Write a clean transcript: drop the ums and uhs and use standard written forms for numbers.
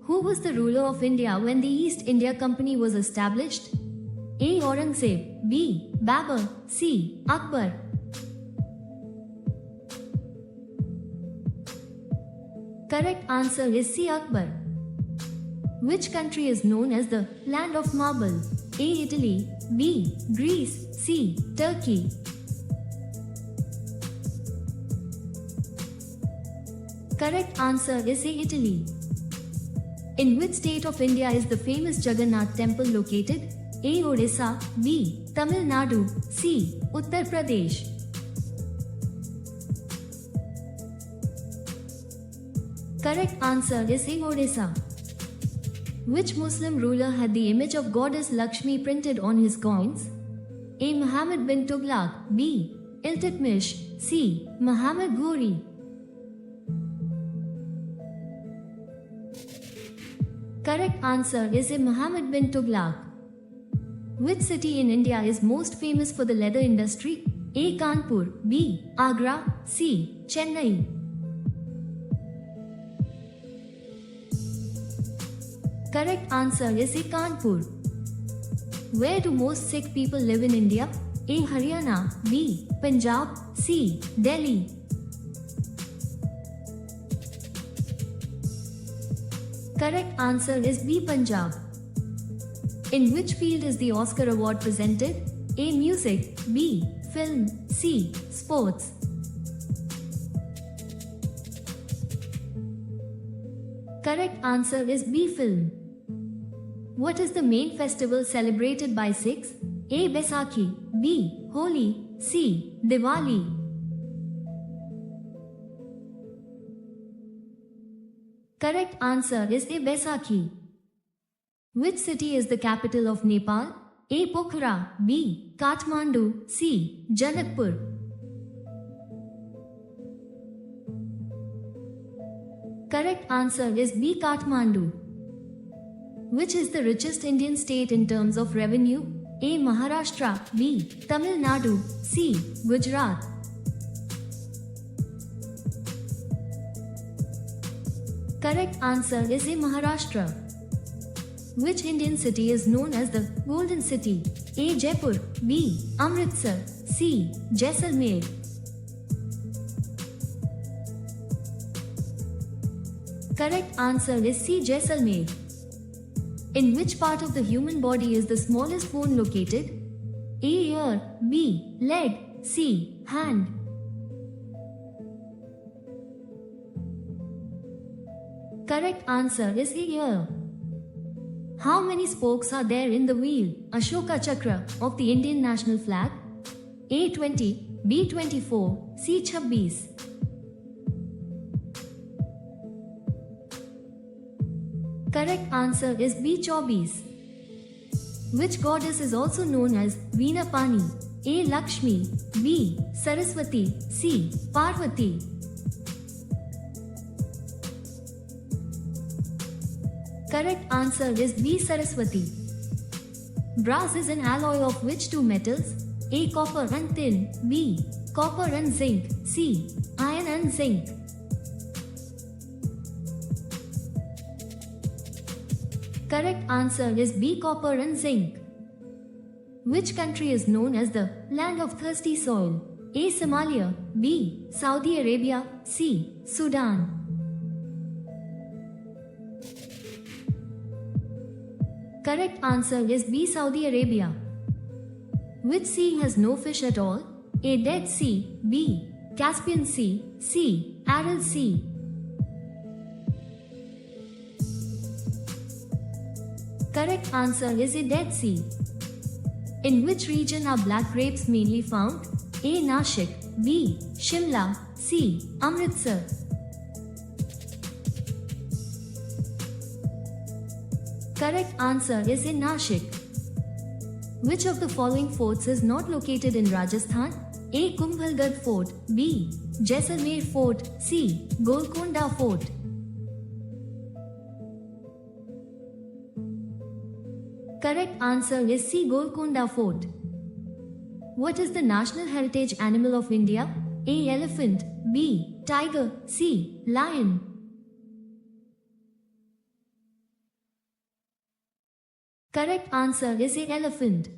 Who was the ruler of India when the East India Company was established? A. Aurangzeb, B. Babur, C. Akbar. Correct answer is C. Akbar. Which country is known as the land of marble? A. Italy, B. Greece, C. Turkey. Correct answer is A. Italy. In which state of India is the famous Jagannath temple located? A. Odisha, B. Tamil Nadu, C. Uttar Pradesh. Correct answer is A. Odisha. Which Muslim ruler had the image of goddess Lakshmi printed on his coins? A. Muhammad bin Tughlaq, B. Iltutmish, C. Muhammad Ghori. Correct answer is A. Muhammad bin Tughlaq. Which city in India is most famous for the leather industry? A. Kanpur, B. Agra, C. Chennai. Correct answer is A. Kanpur. Where do most Sikh people live in India? A. Haryana, B. Punjab, C. Delhi. Correct answer is B. Punjab. In which field is the Oscar award presented? A. Music, B. Film, C. Sports. Correct answer is B. Film. What is the main festival celebrated by Sikhs? A. Baisakhi, B. Holi, C. Diwali. Correct answer is A. Baisakhi. Which city is the capital of Nepal? A. Pokhara, B. Kathmandu, C. Janakpur. Correct answer is B. Kathmandu. Which is the richest Indian state in terms of revenue? A. Maharashtra, B. Tamil Nadu, C. Gujarat. Correct answer is A. Maharashtra. Which Indian city is known as the Golden City? A. Jaipur, B. Amritsar, C. Jaisalmer. Correct answer is C. Jaisalmer. In which part of the human body is the smallest bone located? A. Ear, B. Leg, C. Hand. Correct answer is A. Ear. How many spokes are there in the wheel, Ashoka Chakra, of the Indian national flag? A. 20, B. 24, C. 26. Correct answer is B. 24. Which goddess is also known as Veena Pani? A. Lakshmi, B. Saraswati, C. Parvati. Correct answer is B. Saraswati. Brass is an alloy of which two metals? A. Copper and tin, B. Copper and zinc, C. Iron and zinc. Correct answer is B. Copper and zinc. Which country is known as the land of thirsty soil? A. Somalia, B. Saudi Arabia, C. Sudan. Correct answer is B. Saudi Arabia. Which sea has no fish at all? A. Dead Sea, B. Caspian Sea, C. Aral Sea. Correct answer is A. Dead Sea. In which region are black grapes mainly found? A. Nashik, B. Shimla, C. Amritsar. Correct answer is A. Nashik. Which of the following forts is not located in Rajasthan? A. Kumbhalgarh Fort, B. Jaisalmer Fort, C. Golconda Fort. Correct answer is C. Golconda Fort. What is the national heritage animal of India? A. Elephant, B. Tiger, C. Lion. Correct answer is A. Elephant.